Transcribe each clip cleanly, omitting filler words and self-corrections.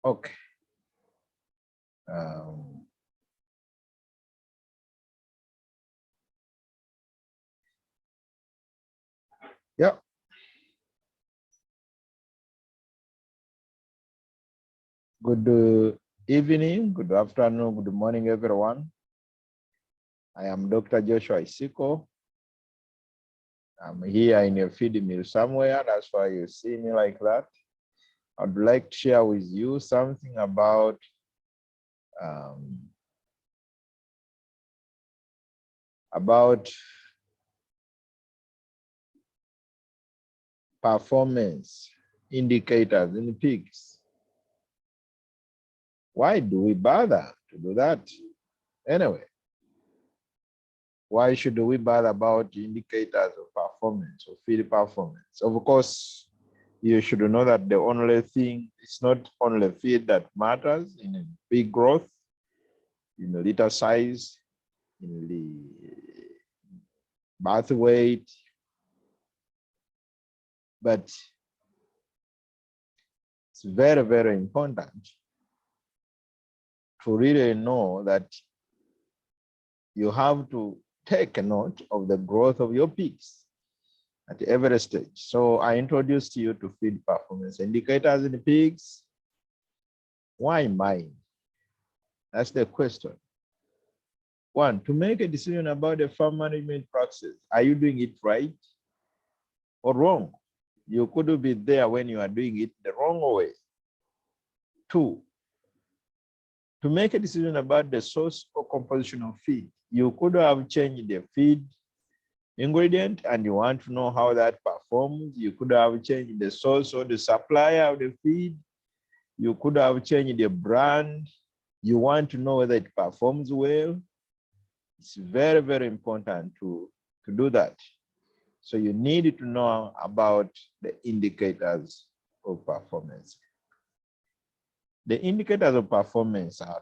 Okay. Yeah. Good evening, good afternoon, good morning, everyone. I am Dr. Joshua Isiko. I'm here in a feed mill somewhere. That's why you see me like that. I'd like to share with you something about performance indicators in pigs. Why do we bother to do that? Anyway, why should we bother about indicators of performance, of feed performance? Of course, you should know that the only thing, it's not only feed that matters in pig growth, in the litter size, in the birth weight, but it's very, very important to really know that you have to take a note of the growth of your pigs at every stage. So I introduced you to feed performance indicators in the pigs. Why mine? That's the question. One, to make a decision about the farm management practices. Are you doing it right or wrong? You could be there when you are doing it the wrong way. Two, to make a decision about the source or composition of feed. You could have changed the feed ingredient and you want to know how that performs. You could have changed the source or the supplier of the feed. You could have changed the brand. You want to know whether it performs well. It's very, very important to do that. So you need to know about the indicators of performance. The indicators of performance are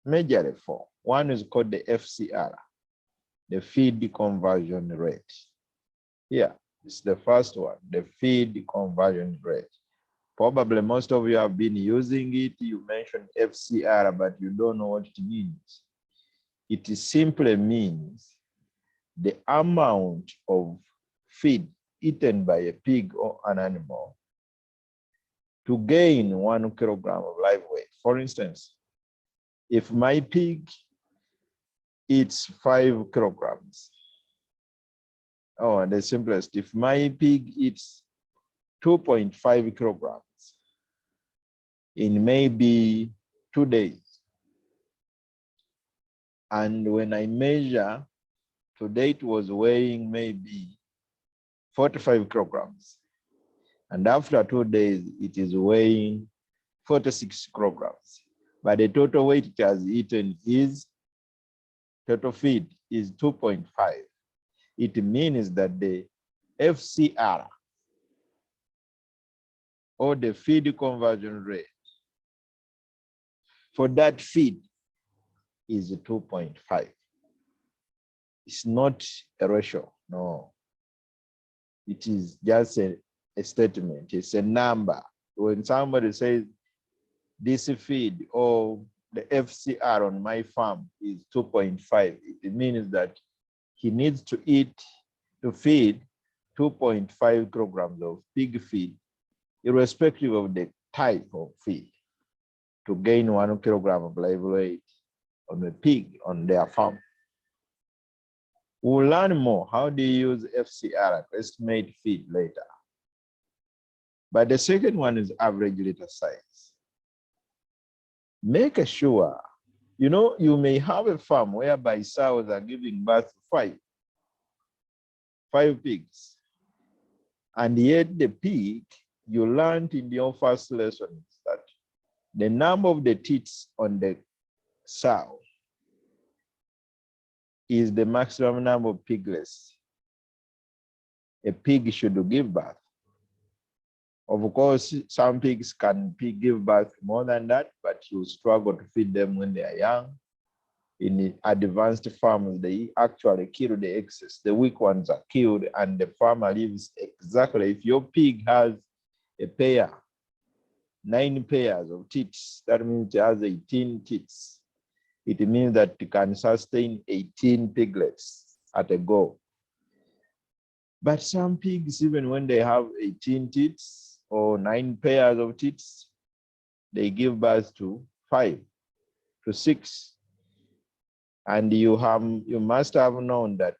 majorly four. One is called the FCR, the feed conversion rate. Yeah, it's the first one, the feed conversion rate. Probably most of you have been using it. You mentioned FCR, but you don't know what it means. It simply means the amount of feed eaten by a pig or an animal to gain 1 kilogram of live weight. For instance, if my pig eats 5 kilograms, or the simplest, if my pig eats 2.5 kilograms in maybe 2 days, and when I measure, today it was weighing maybe 45 kilograms, and after 2 days, it is weighing 46 kilograms. But the total weight it has eaten is, total feed is 2.5. It means that the FCR, or the feed conversion rate, for that feed is 2.5. It's not a ratio, no. It is just a statement, it's a number. When somebody says this feed or the FCR on my farm is 2.5, it means that he needs to feed 2.5 kilograms of pig feed, irrespective of the type of feed, to gain 1 kilogram of live weight on a pig on their farm. We'll learn more how do you use FCR to estimate feed later. But the second one is average litter size. Make sure, you may have a farm whereby sows are giving birth to 5 pigs. And yet the pig, you learned in your first lesson that the number of the teats on the sow is the maximum number of piglets a pig should give birth. Of course, some pigs can give birth more than that, but you struggle to feed them when they are young. In advanced farms, they actually kill the excess. The weak ones are killed and the farmer lives exactly. If your pig has a pair, 9 pairs of teats, that means it has 18 teats. It means that it can sustain 18 piglets at a go. But some pigs, even when they have 18 teats or 9 pairs of teats, they give birth to 5 to 6. And you must have known that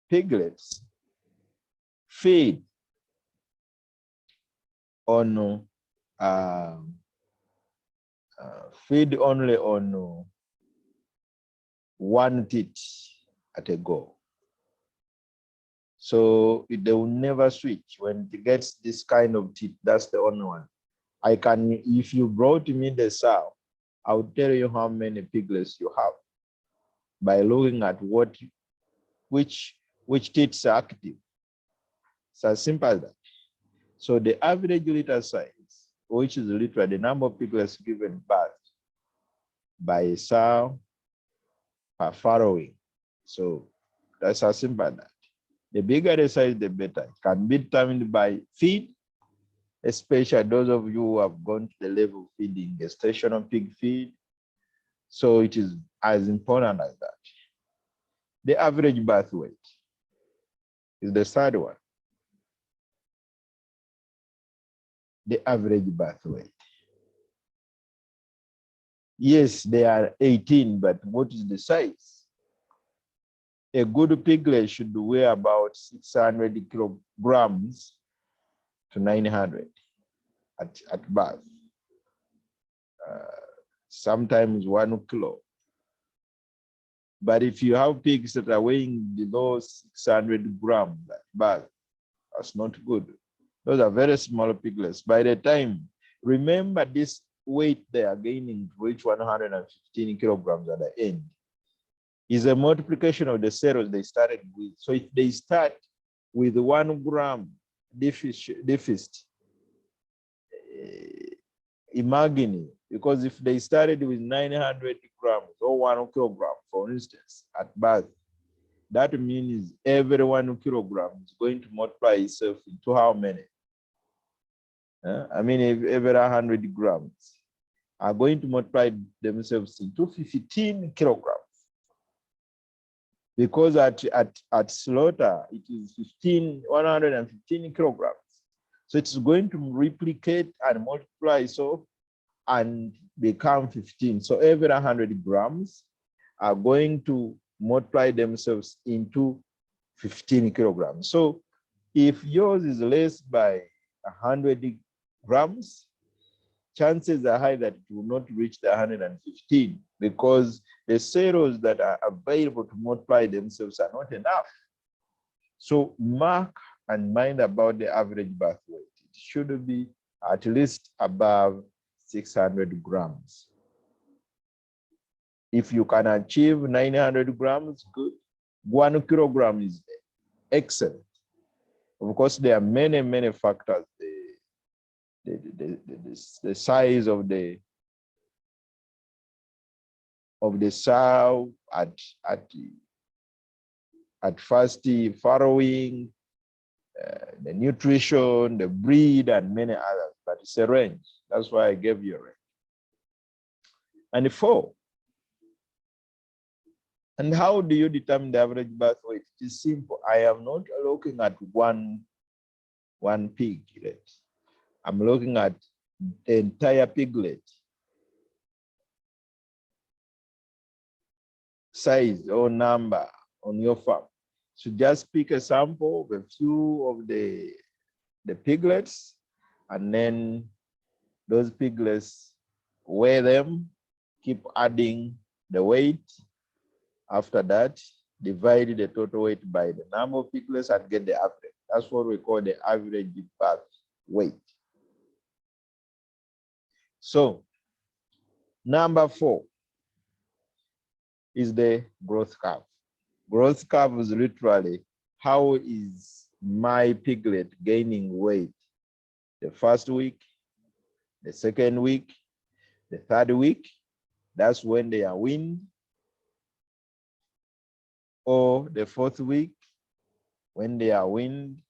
piglets feed on feed only on 1 teat at a go. So they will never switch. When it gets this kind of teat, that's the only one. If you brought me the sow, I'll tell you how many piglets you have by looking at which teats are active. It's as simple as that. So the average litter size, which is literally the number of piglets given birth by a sow per farrowing. So that's as simple as that. The bigger the size, the better. It can be determined by feed, especially those of you who have gone to the level of feeding gestational pig feed. So it is as important as that. The average birth weight is the third one. The average birth weight. Yes, they are 18, but what is the size? A good piglet should weigh about 600 kilograms to 900 at birth. Sometimes 1 kilo. But if you have pigs that are weighing below 600 grams at birth, that's not good. Those are very small piglets. By the time, remember this weight they are gaining to reach 115 kilograms at the end is a multiplication of the cereals they started with. So if they start with 1 gram deficit, imagine, because if they started with 900 grams or 1 kilogram, for instance, at birth, that means every 1 kilogram is going to multiply itself into how many? I mean, if every 100 grams are going to multiply themselves into 15 kilograms. Because at slaughter, it is 115 kilograms. So it's going to replicate and multiply so and become 15. So every 100 grams are going to multiply themselves into 15 kilograms. So if yours is less by 100 grams, chances are high that it will not reach the 115 because the cereals that are available to multiply themselves are not enough. So mark and mind about the average birth weight. It should be at least above 600 grams. If you can achieve 900 grams, good. 1 kilogram is excellent. Of course, there are many, many factors. The size of the sow at first farrowing, the nutrition, the breed, and many others. But it's a range. That's why I gave you a range. And 4. And how do you determine the average birth weight? It is simple. I am not looking at one piglet. I'm looking at the entire piglet size or number on your farm. So just pick a sample of a few of the piglets, and then those piglets, weigh them, keep adding the weight. After that, divide the total weight by the number of piglets and get the average. That's what we call the average birth weight. So number 4 is the growth curve. Growth curve is literally how is my piglet gaining weight the first week, the second week, the third week. That's when they are weaned. Or the 4th week when they are weaned,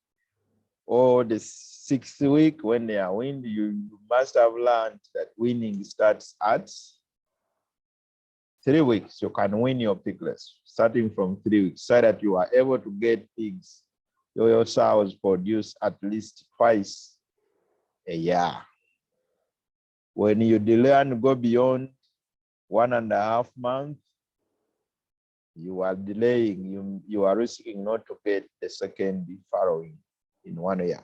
or the 6th week when they are weaned, you must have learned that weaning starts at 3 weeks. You can wean your piglets starting from 3 weeks so that you are able to get pigs. Your sows produce at least twice a year. When you delay and go beyond 1.5 months, you are delaying, you are risking not to get the second farrowing in 1 year.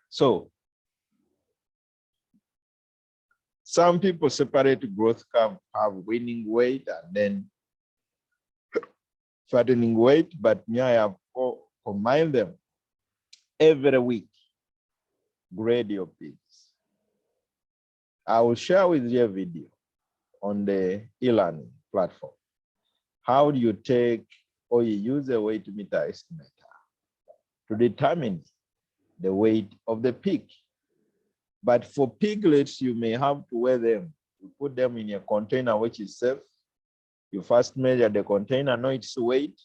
So some people separate growth curve, have weaning weight and then fattening weight, but me, I have combined them. Every week, grade your pigs. I will share with you a video on the e-learning platform. How do you take or you use a weight meter estimator to determine the weight of the pig? But for piglets, you may have to weigh them. You put them in a container which is safe. You first measure the container, know its weight.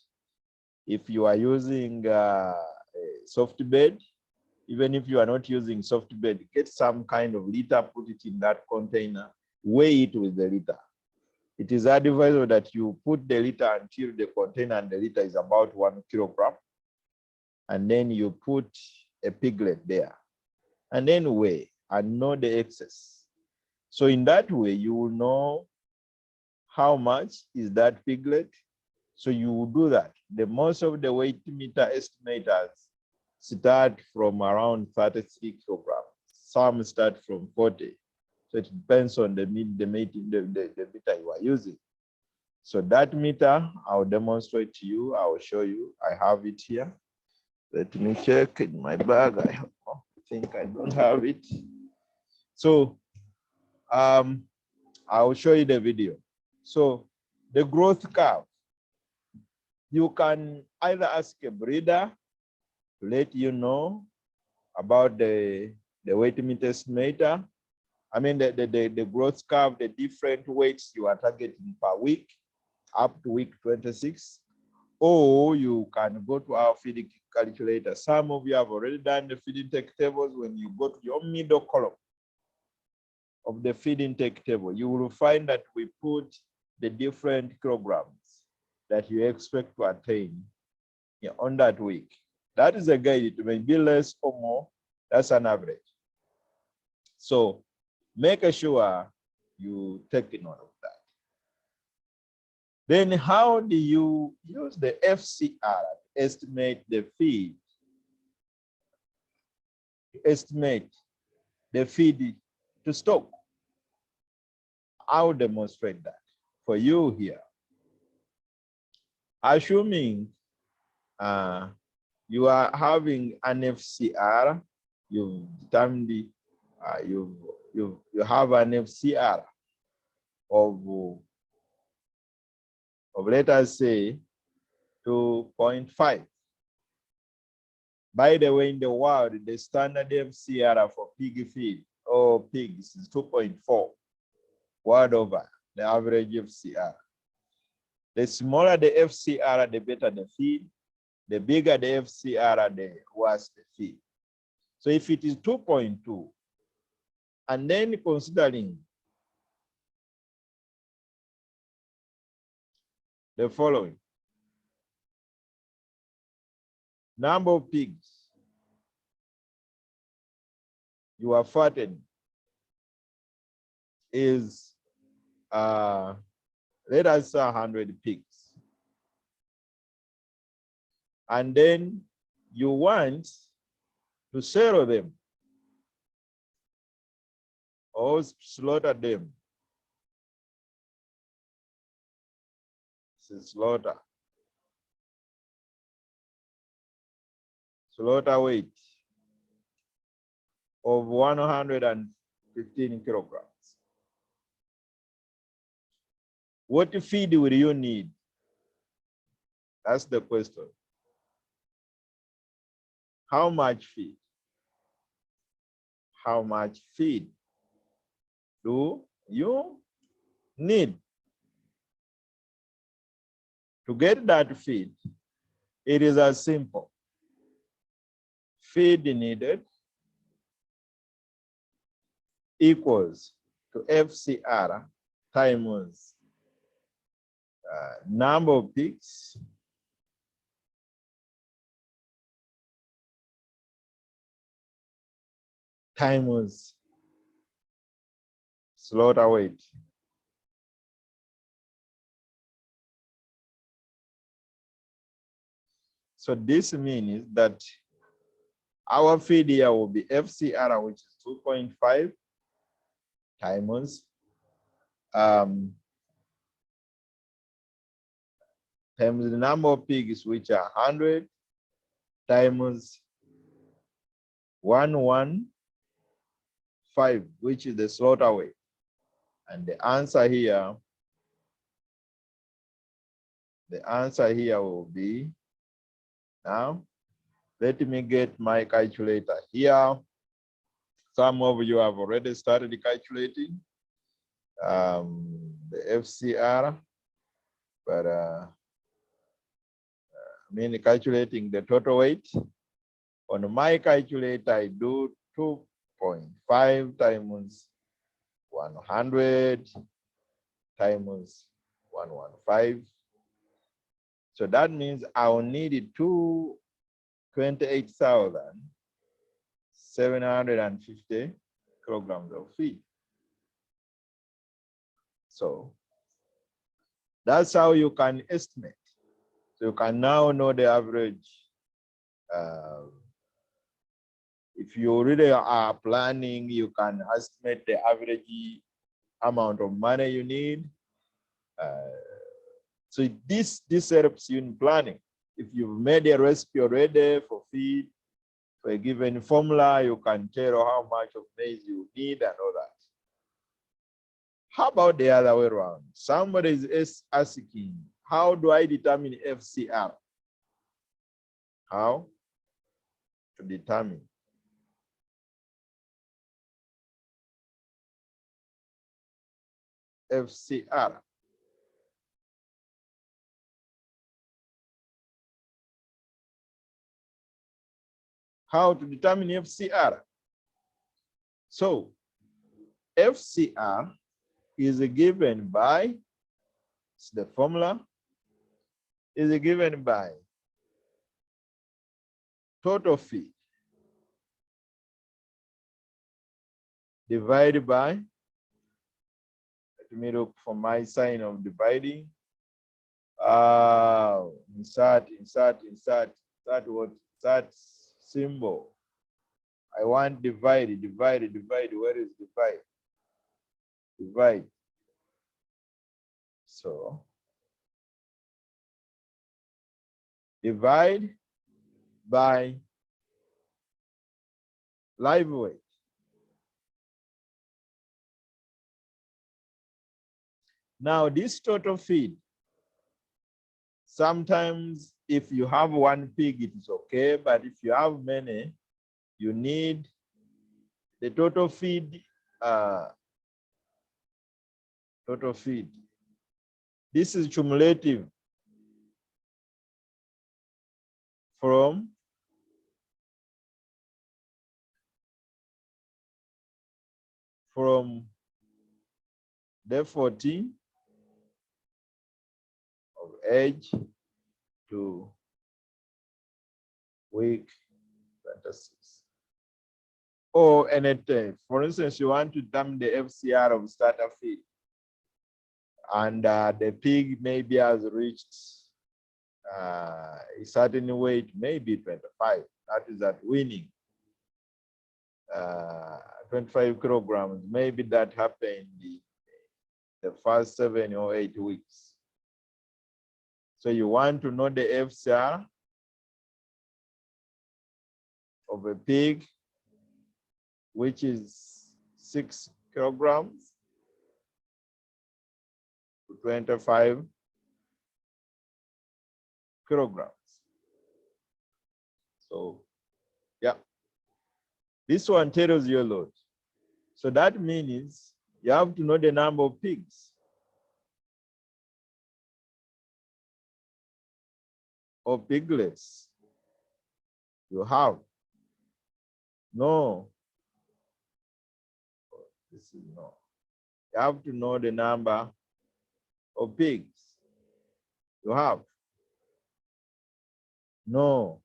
If you are using a soft bed, even if you are not using soft bed, get some kind of liter, put it in that container, weigh it with the liter. It is advisable that you put the liter until the container and the liter is about 1 kilogram. And then you put a piglet there. And then weigh and know the excess. So in that way, you will know how much is that piglet. So you will do that. The most of the weight meter estimators start from around 33 kilograms. Some start from 40. So it depends on the meter you are using. So that meter, I'll demonstrate to you. I will show you. I have it here. Let me check in my bag. I think I don't have it. So I will show you the video. So the growth curve, you can either ask a breeder to let you know about the weight meter estimator. I mean the growth curve, the different weights you are targeting per week up to week 26. Or you can go to our feeding calculator. Some of you have already done the feed intake tables. When you go to your middle column of the feed intake table, you will find that we put the different kilograms that you expect to attain on that week. That is a guide. It may be less or more. That's an average. So make sure you take note of that. Then how do you use the FCR to estimate the feed? Estimate the feed to stock. I'll demonstrate that for you here. Assuming you are having an FCR, you've determined you have an FCR of let us say 2.5. By the way, in the world, the standard FCR for pig feed or pigs is 2.4 world over the average FCR. The smaller the FCR, the better the feed. The bigger the FCR, the worse the feed. So if it is 2.2, and then considering the following: number of pigs you are fattened is, let us say 100 pigs. And then you want to sell them or slaughter them. This is slaughter. Slaughter weight of 115 kilograms. What feed will you need? That's the question. How much feed? How much feed do you need? To get that feed, it is as simple. feed needed equals to FCR times number of pigs times slaughter weight. So this means that our feed here will be FCR, which is 2.5 times times the number of pigs, which are 100, times 115, which is the slaughter weight. And the answer here will be, now, let me get my calculator here. Some of you have already started calculating the FCR, but I mean calculating the total weight. On my calculator, I do 2.5 times 100 times 115. So that means I'll need 28,750 kilograms of feed. So that's how you can estimate. So you can now know the average. If you really are planning, you can estimate the average amount of money you need. So this helps you in planning. If you've made a recipe already for feed, for a given formula, you can tell how much of maize you need and all that. How about the other way around? Somebody is asking, how do I determine FCR? How to determine FCR? How to determine FCR? So FCR is given by, the formula is given by total feed divided by, let me look for my sign of dividing. Insert symbol. I want divide. Where is divide? Divide. So divide by live weight. Now this total feed, sometimes if you have one pig, it is okay, but if you have many, you need the total feed. Total feed. This is cumulative from day 14 of age to week 26. Or anything. For instance, you want to determine the FCR of starter feed, and the pig maybe has reached a certain weight, maybe 25. That is at weaning. 25 kilograms. Maybe that happened the first 7 or 8 weeks. So you want to know the FCR of a pig, which is 6 kilograms to 25 kilograms. So, yeah, this one tells you a lot. So that means you have to know the number of pigs or piglets you have. No. This is no. You have to know the number of pigs you have. No.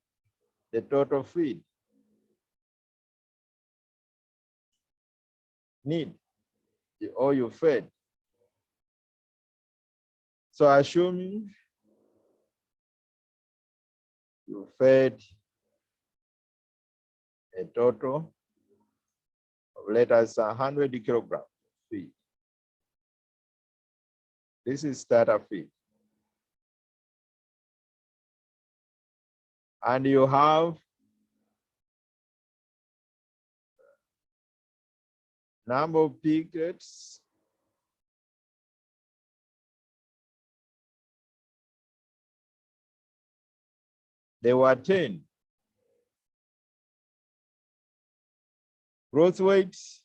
The total feed. Need. Or you fed. So assuming you fed a total of, let us say, 100 kilograms of feed. This is starter feed. And you have number of piglets. There were 10. Growth weights,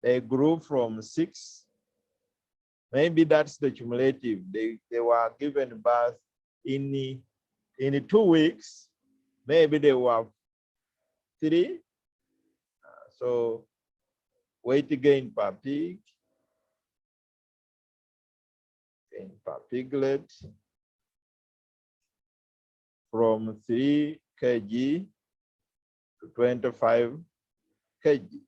they grew from 6. Maybe that's the cumulative. They were given birth in 2 weeks. Maybe they were 3. So weight gain per pig, gain per piglet, from 3 kg to 25 kg.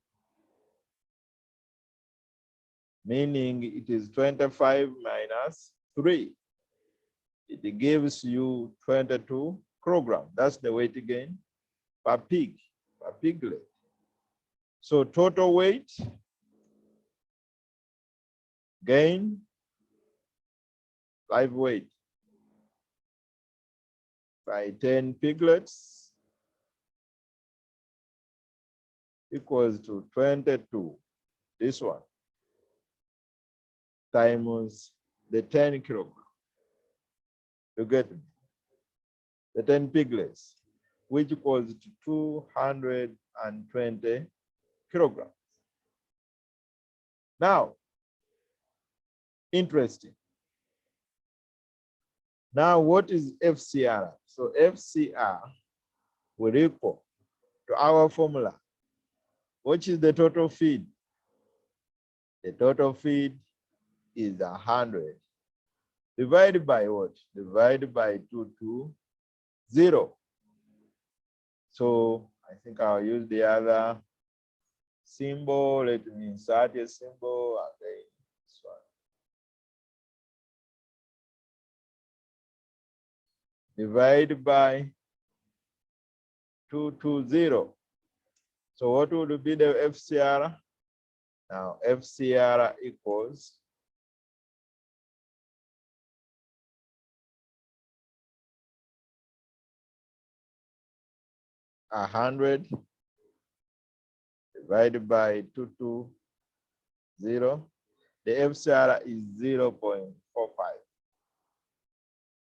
Meaning it is 25 minus 3. It gives you 22 kilograms. That's the weight gain per pig, per piglet. So total weight gain, live weight by 10 piglets equals to 22. This one times the 10 kilograms. You get the 10 piglets, which equals to 220 kilograms. Now, interesting. Now, what is FCR? So FCR will equal to our formula, which is the total feed. The total feed is 100 divided by what? Divided by 220. So I think I'll use the other symbol. Let me insert a symbol and then this one. Divide by 220. So what would be the FCR? Now FCR equals 100 divided by 220. The FCR is 0.45.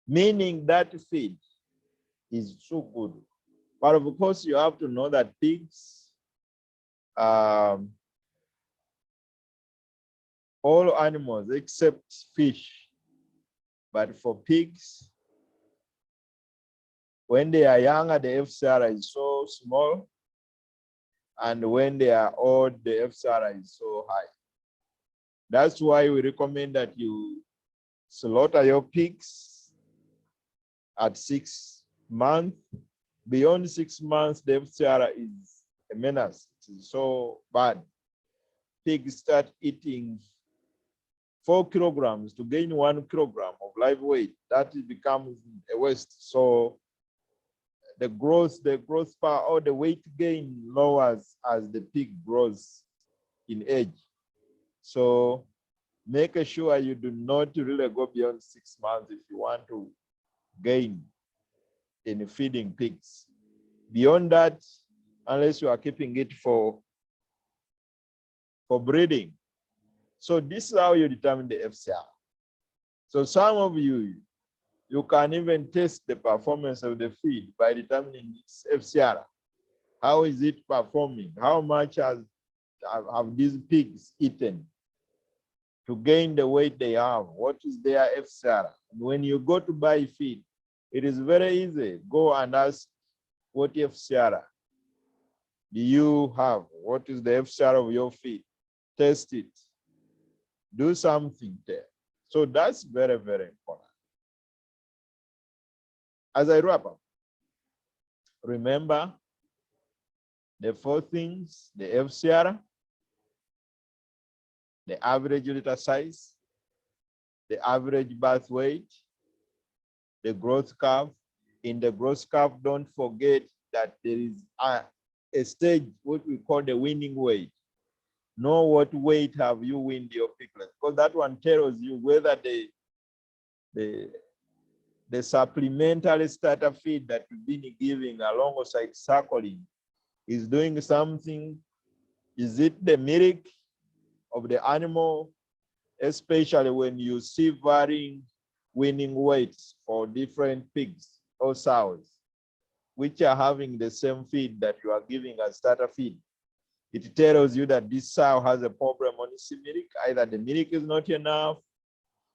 Meaning that feed is so good. But of course, you have to know that pigs, all animals except fish, but for pigs, when they are younger, the FCR is so small, and when they are old, the FCR is so high. That's why we recommend that you slaughter your pigs at 6 months. Beyond 6 months, the FCR is a menace. It is so bad. Pigs start eating 4 kilograms to gain 1 kilogram of live weight. That becomes a waste. So the growth power or the weight gain lowers as the pig grows in age. So make sure you do not really go beyond 6 months if you want to gain in feeding pigs. Beyond that, unless you are keeping it for breeding. So this is how you determine the FCR. So some of you can even test the performance of the feed by determining its FCR. How is it performing? How much have these pigs eaten to gain the weight they have? What is their FCR? When you go to buy feed, it is very easy. Go and ask what FCR do you have? What is the FCR of your feed? Test it. Do something there. So that's very, very important. As I wrap up, remember the 4 things: the FCR, the average litter size, the average birth weight, the growth curve. In the growth curve, don't forget that there is a stage, what we call the weaning weight. Know what weight have you weaned your piglets, because that one tells you whether the supplementary starter feed that you've been giving alongside suckling is doing something. Is it the milk of the animal, especially when you see varying weaning weights for different pigs or sows, which are having the same feed that you are giving as starter feed? It tells you that this sow has a problem on its milk. Either the milk is not enough.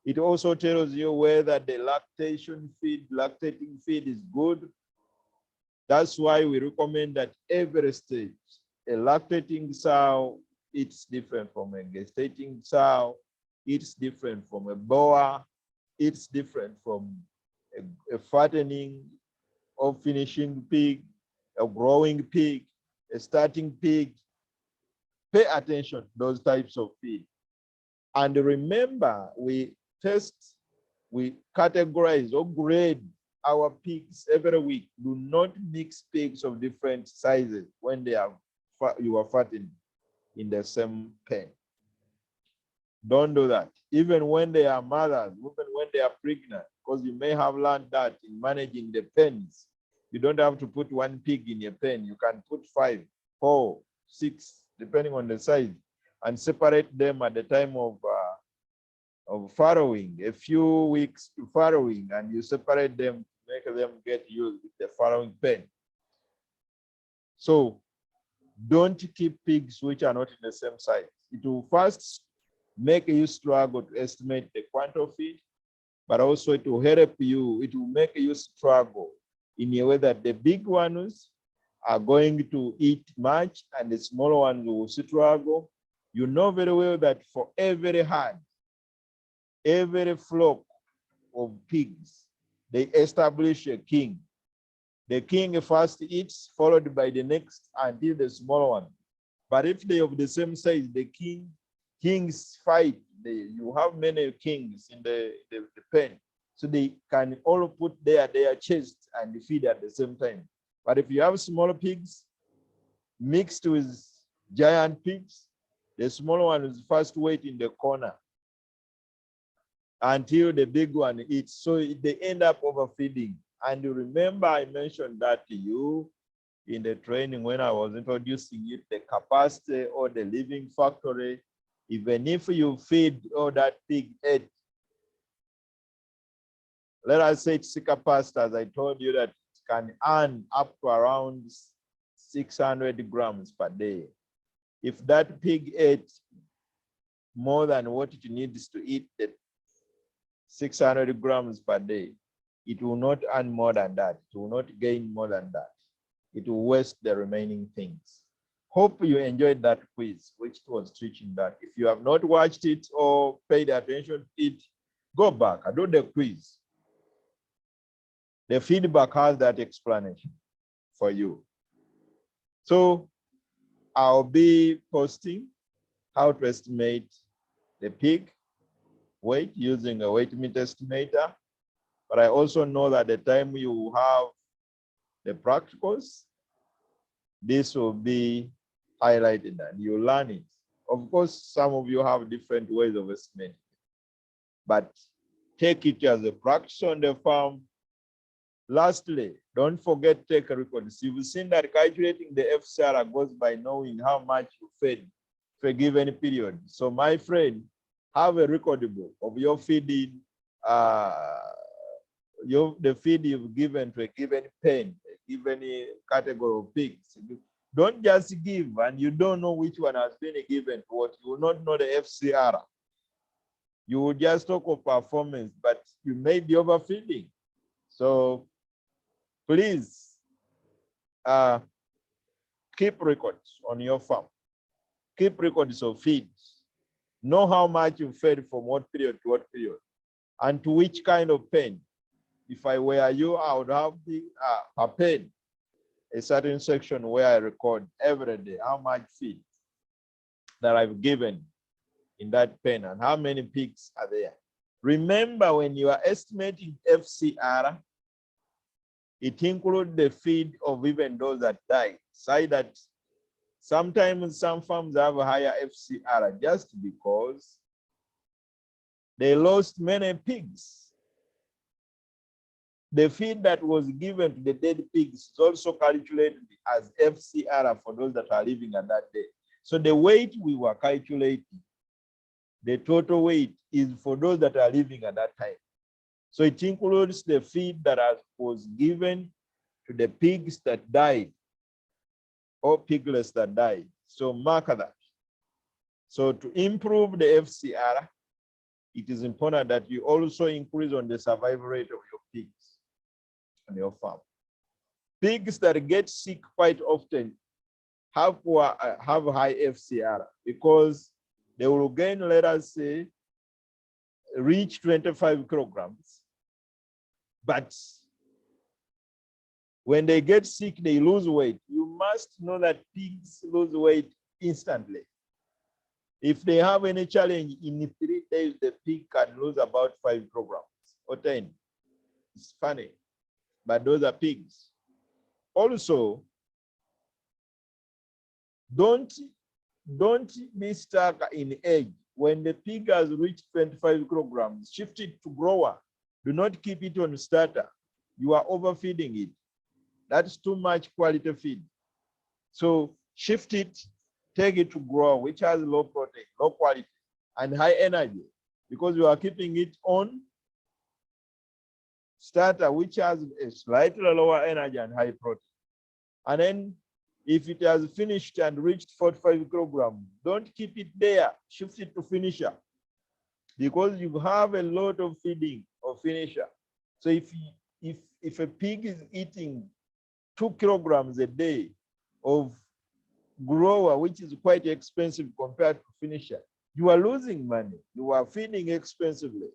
It also tells you whether the lactating feed is good. That's why we recommend that every stage, a lactating sow eats different from a gestating sow, it's different from a boa, it's different from a fattening or finishing pig, a growing pig, a starting pig. Pay attention to those types of feed. And remember, we categorize or grade our pigs every week. Do not mix pigs of different sizes when you are fattening in the same pen. Don't do that. Even when they are mothers, even when they are pregnant, because you may have learned that in managing the pens. You don't have to put 1 pig in a pen. You can put 5, 4, 6, depending on the size, and separate them at the time of farrowing, a few weeks to farrowing, and you separate them, make them get used with the farrowing pen. So don't keep pigs which are not in the same size. It will first make you struggle to estimate the quantity of feed, but also it will help you, it will make you struggle in a way that the big ones are going to eat much and the smaller ones will struggle. You know very well that for every herd, every flock of pigs, they establish a king. The king first eats, followed by the next until the smaller one. But if they are of the same size, the kings fight. You have many kings in the pen, so they can all put their chest and feed at the same time. But if you have smaller pigs mixed with giant pigs, the smaller one is first wait in the corner until the big one eats. So they end up overfeeding. And you remember I mentioned that to you in the training when I was introducing it, the capacity or the living factory. Even if you feed all that pig ate, let us say it's capacity, as I told you, that it can earn up to around 600 grams per day. If that pig ate more than what it needs to eat, the 600 grams per day, it will not earn more than that. It will not gain more than that. It will waste the remaining things. Hope you enjoyed that quiz, which was teaching that. If you have not watched it or paid attention to it, go back and do the quiz. The feedback has that explanation for you. So I'll be posting how to estimate the pig weight using a weight meter estimator. But I also know that the time you have the practicals, this will be highlighted and you learn it. Of course, some of you have different ways of estimating, but take it as a practice on the farm. Lastly, don't forget to take a record. So you've seen that calculating the FCR goes by knowing how much you fed for a given period. So my friend, have a recordable of your feeding, the feed you've given to a given pen, a given category of pigs. Don't just give and you don't know which one has been given to what. You will not know the FCR. You will just talk of performance, but you may be overfeeding. So please Keep records on your farm. Keep records of feeds. Know how much you fed from what period to what period, and to which kind of pen. If I were you, I would have a pen, a certain section where I record every day how much feed that I've given in that pen and how many pigs are there. Remember, when you are estimating FCR, it includes the feed of even those that died. Say that sometimes some farms have a higher FCR just because they lost many pigs. The feed that was given to the dead pigs is also calculated as FCR for those that are living at that day. So the weight we were calculating, the total weight, is for those that are living at that time. So it includes the feed that was given to the pigs that died or piglets that died. So mark that. So to improve the FCR, it is important that you also increase on the survival rate of your pigs on your farm. Pigs that get sick quite often have high FCR because they will gain, let us say, reach 25 kilograms. But when they get sick, they lose weight. You must know that pigs lose weight instantly. If they have any challenge, in 3 days, the pig can lose about 5 kilograms or 10. It's funny, but those are pigs. Also, don't be stuck in age. When the pig has reached 25 kilograms, shift it to grower. Do not keep it on starter. You are overfeeding it. That's too much quality feed. So shift it, take it to grower, which has low protein, low quality, and high energy, because you are keeping it on starter, which has a slightly lower energy and high protein. And then if it has finished and reached 45 kilograms, don't keep it there. Shift it to finisher, because you have a lot of feeding of finisher. So if a pig is eating 2 kilograms a day of grower, which is quite expensive compared to finisher, you are losing money. You are feeding expensively.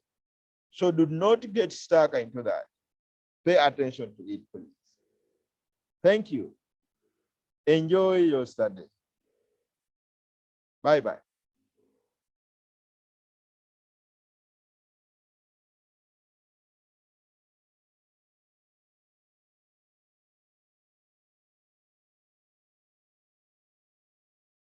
So do not get stuck into that. Pay attention to it, please. Thank you. Enjoy your study. Bye-bye.